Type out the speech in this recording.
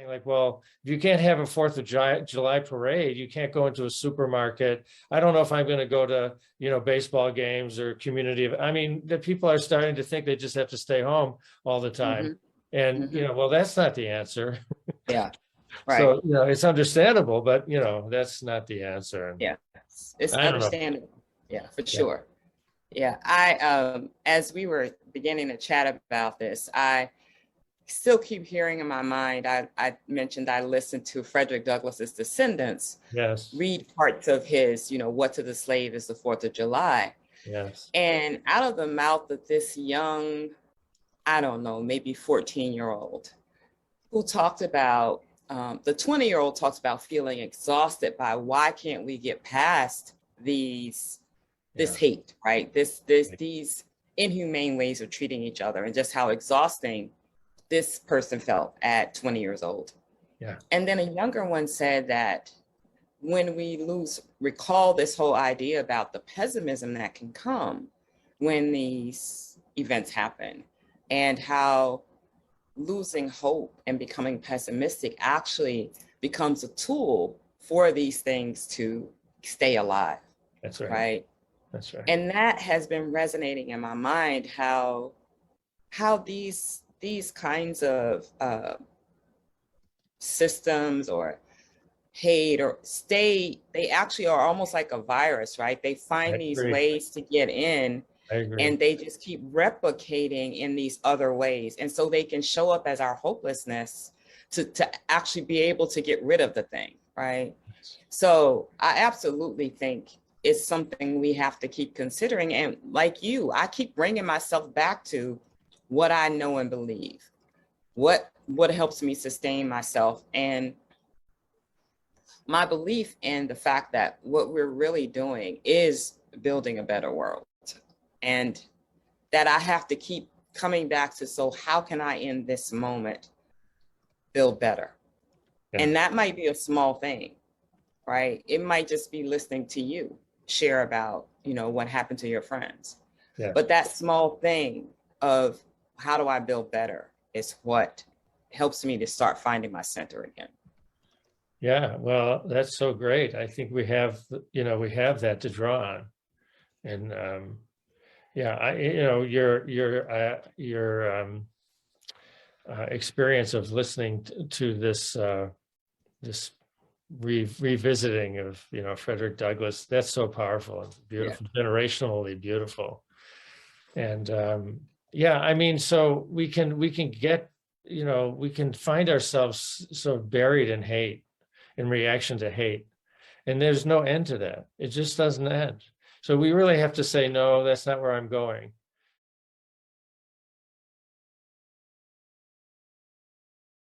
like, well, if you can't have a Fourth of July parade, you can't go into a supermarket. I don't know if I'm going to go to, baseball games or community. I mean, the people are starting to think they just have to stay home all the time. And, well, that's not the answer. Yeah. Right. So, it's understandable, but, that's not the answer. Yeah. It's I don't know. understandable. Yeah, for Yeah. sure. Yeah. I, as we were beginning to chat about this, I still keep hearing in my mind, I mentioned I listened to Frederick Douglass's Descendants, Yes. read parts of his, What to the Slave is the 4th of July. Yes. And out of the mouth of this young, I don't know, maybe 14-year-old who talked about, the 20-year-old talks about feeling exhausted by why can't we get past this hate, right? These inhumane ways of treating each other, and just how exhausting this person felt at 20 years old. Yeah. And then a younger one said that when we recall this whole idea about the pessimism that can come when these events happen, and how losing hope and becoming pessimistic actually becomes a tool for these things to stay alive. That's right. Right. That's right. And that has been resonating in my mind, how these kinds of systems or hate they actually are almost like a virus, right? They find these ways to get in, and they just keep replicating in these other ways. And so they can show up as our hopelessness to actually be able to get rid of the thing, right? So I absolutely think it's something we have to keep considering. And like you, I keep bringing myself back to what I know and believe, what helps me sustain myself, and my belief in the fact that what we're really doing is building a better world, and that I have to keep coming back to, so how can I in this moment build better? Yeah. And that might be a small thing, right? It might just be listening to you share about, what happened to your friends. Yeah. But that small thing of how do I build better is what helps me to start finding my center again. Yeah, well, that's so great. I think we have that to draw on. And your experience of listening to this revisiting of Frederick Douglass, that's so powerful and beautiful. Yeah. Generationally beautiful. And I mean, so we can get, we can find ourselves so buried in hate, in reaction to hate, and there's no end to that. It just doesn't end. So we really have to say, no, that's not where I'm going.